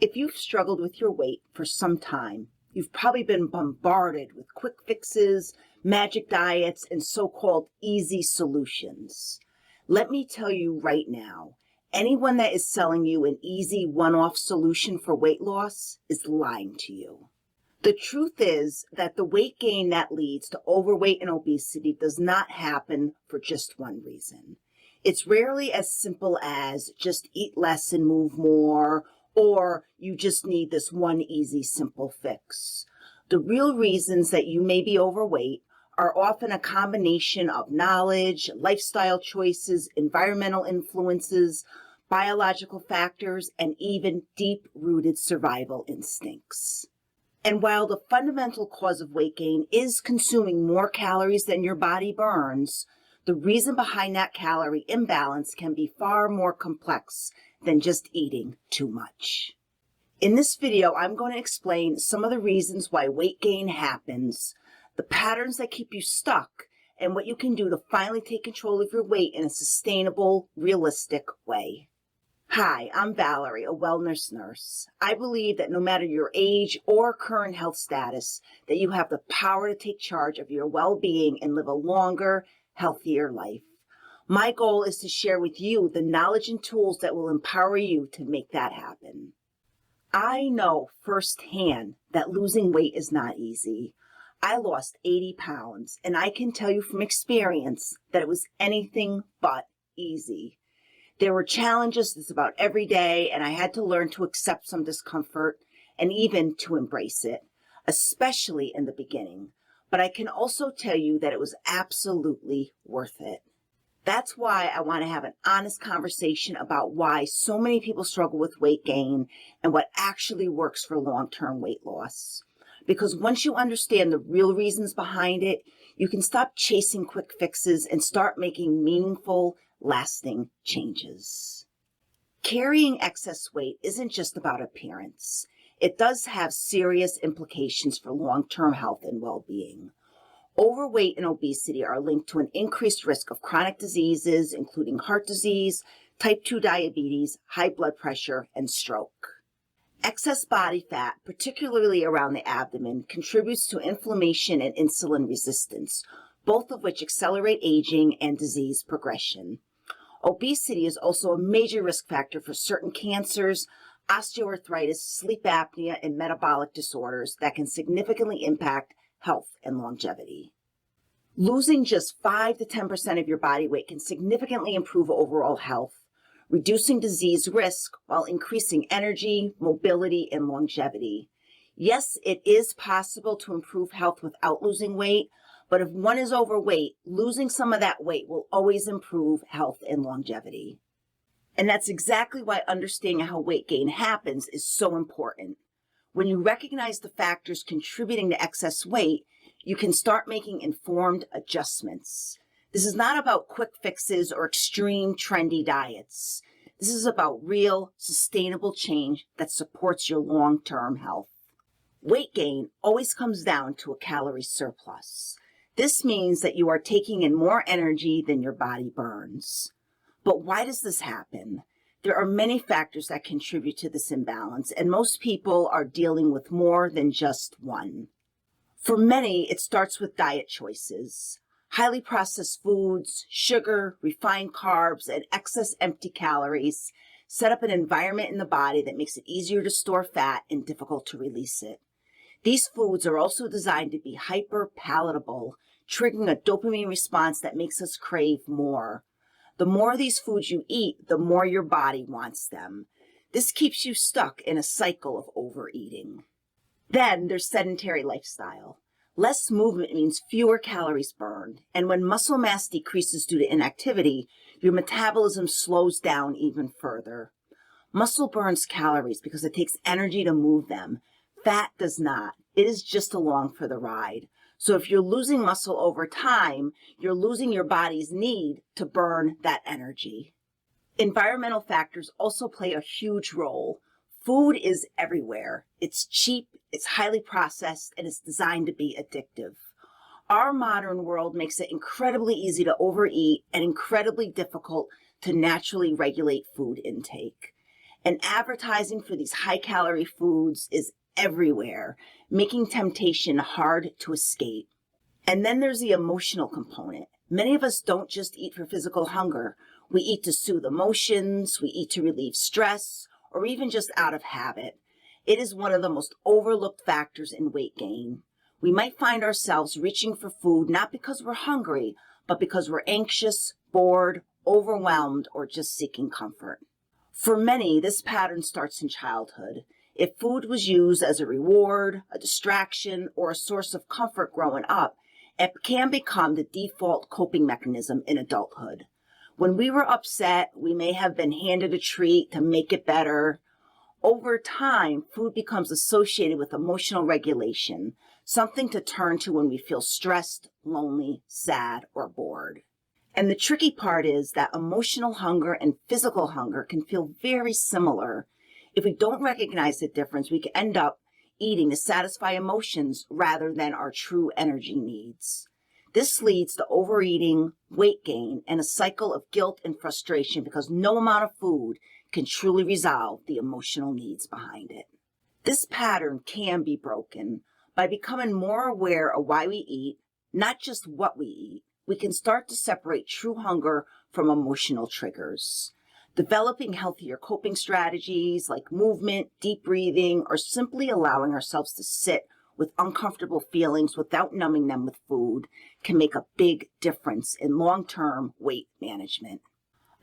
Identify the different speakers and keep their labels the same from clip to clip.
Speaker 1: If you've struggled with your weight for some time, you've probably been bombarded with quick fixes, magic diets, and so-called easy solutions. Let me tell you right now, anyone that is selling you an easy one-off solution for weight loss is lying to you. The truth is that the weight gain that leads to overweight and obesity does not happen for just one reason. It's rarely as simple as just eat less and move more, or you just need this one easy, simple fix. The real reasons that you may be overweight are often a combination of knowledge, lifestyle choices, environmental influences, biological factors, and even deep-rooted survival instincts. And while the fundamental cause of weight gain is consuming more calories than your body burns, the reason behind that calorie imbalance can be far more complex than just eating too much. In this video, I'm going to explain some of the reasons why weight gain happens, the patterns that keep you stuck, and what you can do to finally take control of your weight in a sustainable, realistic way. Hi, I'm Valerie, a wellness nurse. I believe that no matter your age or current health status, that you have the power to take charge of your well-being and live a longer, healthier life. My goal is to share with you the knowledge and tools that will empower you to make that happen. I know firsthand that losing weight is not easy. I lost 80 pounds, and I can tell you from experience that it was anything but easy. There were challenges just about every day, and I had to learn to accept some discomfort and even to embrace it, especially in the beginning. But I can also tell you that it was absolutely worth it. That's why I want to have an honest conversation about why so many people struggle with weight gain and what actually works for long-term weight loss. Because once you understand the real reasons behind it, you can stop chasing quick fixes and start making meaningful, lasting changes. Carrying excess weight isn't just about appearance. It does have serious implications for long-term health and well-being. Overweight and obesity are linked to an increased risk of chronic diseases, including heart disease, type 2 diabetes, high blood pressure, and stroke. Excess body fat, particularly around the abdomen, contributes to inflammation and insulin resistance, both of which accelerate aging and disease progression. Obesity is also a major risk factor for certain cancers, osteoarthritis, sleep apnea, and metabolic disorders that can significantly impact health and longevity. Losing just 5 to 10% of your body weight can significantly improve overall health, reducing disease risk while increasing energy, mobility, and longevity. Yes, it is possible to improve health without losing weight, but if one is overweight, losing some of that weight will always improve health and longevity. And that's exactly why understanding how weight gain happens is so important. When you recognize the factors contributing to excess weight, you can start making informed adjustments. This is not about quick fixes or extreme trendy diets. This is about real, sustainable change that supports your long-term health. Weight gain always comes down to a calorie surplus. This means that you are taking in more energy than your body burns. But why does this happen? There are many factors that contribute to this imbalance, and most people are dealing with more than just one. For many, it starts with diet choices. Highly processed foods, sugar, refined carbs, and excess empty calories set up an environment in the body that makes it easier to store fat and difficult to release it. These foods are also designed to be hyper-palatable, triggering a dopamine response that makes us crave more. The more of these foods you eat, the more your body wants them. This keeps you stuck in a cycle of overeating. Then there's sedentary lifestyle. Less movement means fewer calories burned, and when muscle mass decreases due to inactivity, your metabolism slows down even further. Muscle burns calories because it takes energy to move them. Fat does not. It is just along for the ride. So if you're losing muscle over time, you're losing your body's need to burn that energy. Environmental factors also play a huge role. Food is everywhere. It's cheap, it's highly processed, and it's designed to be addictive. Our modern world makes it incredibly easy to overeat and incredibly difficult to naturally regulate food intake. And advertising for these high-calorie foods is everywhere, making temptation hard to escape. And then there's the emotional component. Many of us don't just eat for physical hunger. We eat to soothe emotions, we eat to relieve stress, or even just out of habit. It is one of the most overlooked factors in weight gain. We might find ourselves reaching for food not because we're hungry, but because we're anxious, bored, overwhelmed, or just seeking comfort. For many, this pattern starts in childhood. If food was used as a reward, a distraction, or a source of comfort growing up, it can become the default coping mechanism in adulthood. When we were upset, we may have been handed a treat to make it better. Over time, food becomes associated with emotional regulation, something to turn to when we feel stressed, lonely, sad, or bored. And the tricky part is that emotional hunger and physical hunger can feel very similar. If we don't recognize the difference, we can end up eating to satisfy emotions rather than our true energy needs. This leads to overeating, weight gain, and a cycle of guilt and frustration because no amount of food can truly resolve the emotional needs behind it. This pattern can be broken by becoming more aware of why we eat, not just what we eat. We can start to separate true hunger from emotional triggers. Developing healthier coping strategies like movement, deep breathing, or simply allowing ourselves to sit with uncomfortable feelings without numbing them with food can make a big difference in long-term weight management.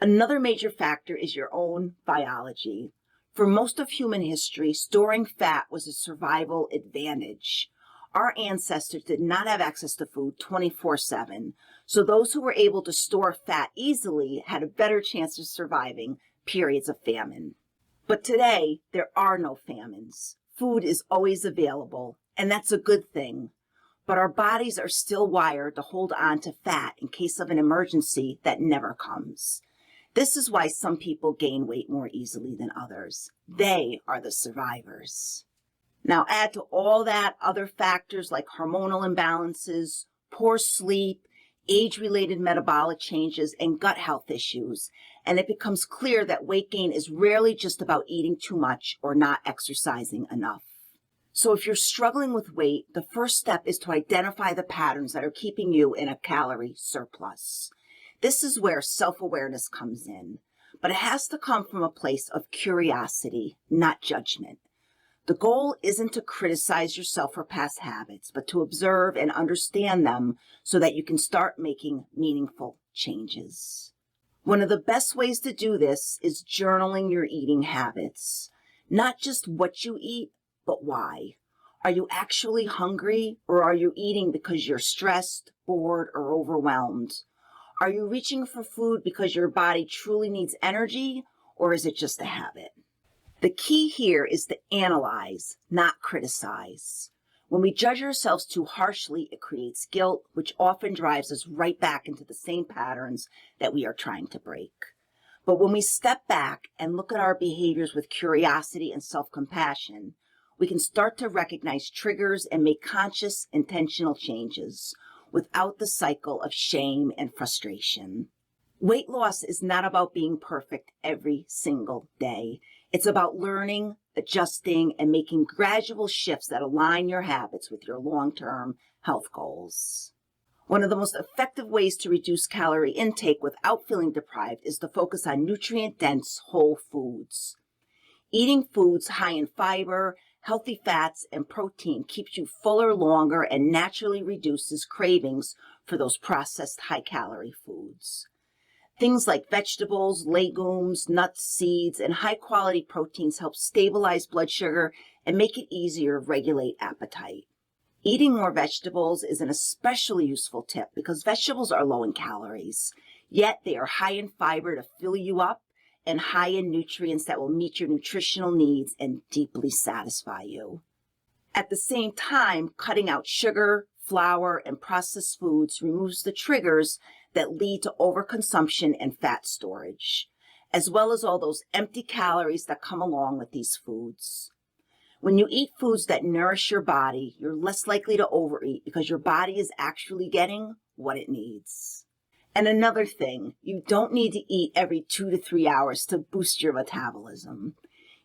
Speaker 1: Another major factor is your own biology. For most of human history, storing fat was a survival advantage. Our ancestors did not have access to food 24/7, so those who were able to store fat easily had a better chance of surviving periods of famine. But today, there are no famines. Food is always available, and that's a good thing. But our bodies are still wired to hold on to fat in case of an emergency that never comes. This is why some people gain weight more easily than others. They are the survivors. Now add to all that other factors like hormonal imbalances, poor sleep, age-related metabolic changes, and gut health issues, and it becomes clear that weight gain is rarely just about eating too much or not exercising enough. So if you're struggling with weight, the first step is to identify the patterns that are keeping you in a calorie surplus. This is where self-awareness comes in, but it has to come from a place of curiosity, not judgment. The goal isn't to criticize yourself for past habits, but to observe and understand them so that you can start making meaningful changes. One of the best ways to do this is journaling your eating habits. Not just what you eat, but why. Are you actually hungry, or are you eating because you're stressed, bored, or overwhelmed? Are you reaching for food because your body truly needs energy, or is it just a habit? The key here is to analyze, not criticize. When we judge ourselves too harshly, it creates guilt, which often drives us right back into the same patterns that we are trying to break. But when we step back and look at our behaviors with curiosity and self-compassion, we can start to recognize triggers and make conscious, intentional changes without the cycle of shame and frustration. Weight loss is not about being perfect every single day. It's about learning, adjusting, and making gradual shifts that align your habits with your long-term health goals. One of the most effective ways to reduce calorie intake without feeling deprived is to focus on nutrient-dense whole foods. Eating foods high in fiber, healthy fats, and protein keeps you fuller longer and naturally reduces cravings for those processed high-calorie foods. Things like vegetables, legumes, nuts, seeds, and high-quality proteins help stabilize blood sugar and make it easier to regulate appetite. Eating more vegetables is an especially useful tip because vegetables are low in calories, yet they are high in fiber to fill you up and high in nutrients that will meet your nutritional needs and deeply satisfy you. At the same time, cutting out sugar, flour, and processed foods removes the triggers that lead to overconsumption and fat storage, as well as all those empty calories that come along with these foods. When you eat foods that nourish your body, you're less likely to overeat because your body is actually getting what it needs. And another thing, you don't need to eat every 2 to 3 hours to boost your metabolism.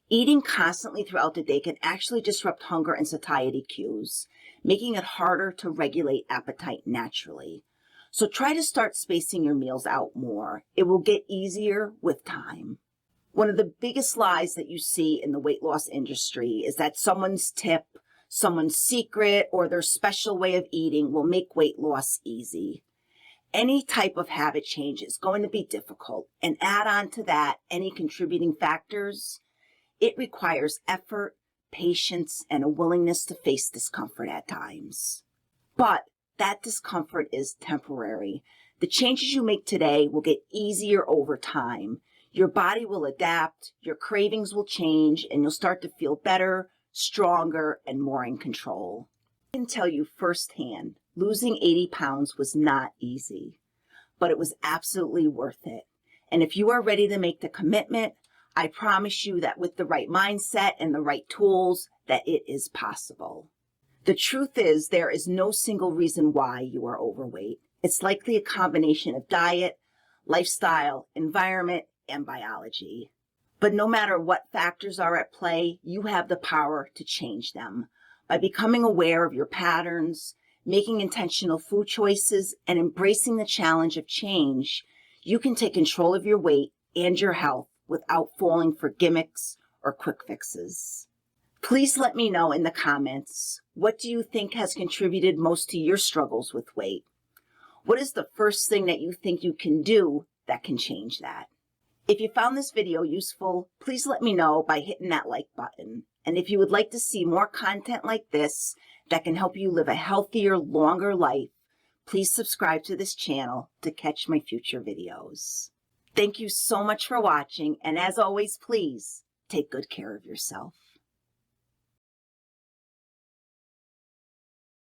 Speaker 1: Eating constantly throughout the day can actually disrupt hunger and satiety cues, making it harder to regulate appetite naturally. So try to start spacing your meals out more. It will get easier with time. One of the biggest lies that you see in the weight loss industry is that someone's tip, someone's secret, or their special way of eating will make weight loss easy. Any type of habit change is going to be difficult, and add on to that any contributing factors. It requires effort, patience, and a willingness to face discomfort at times. But that discomfort is temporary. The changes you make today will get easier over time. Your body will adapt, your cravings will change, and you'll start to feel better, stronger, and more in control. I can tell you firsthand, losing 80 pounds was not easy, but it was absolutely worth it. And if you are ready to make the commitment, I promise you that with the right mindset and the right tools, that it is possible. The truth is, there is no single reason why you are overweight. It's likely a combination of diet, lifestyle, environment, and biology. But no matter what factors are at play, you have the power to change them. By becoming aware of your patterns, making intentional food choices, and embracing the challenge of change, you can take control of your weight and your health without falling for gimmicks or quick fixes. Please let me know in the comments, what do you think has contributed most to your struggles with weight? What is the first thing that you think you can do that can change that? If you found this video useful, please let me know by hitting that like button. And if you would like to see more content like this that can help you live a healthier, longer life, please subscribe to this channel to catch my future videos. Thank you so much for watching, and as always, please take good care of yourself.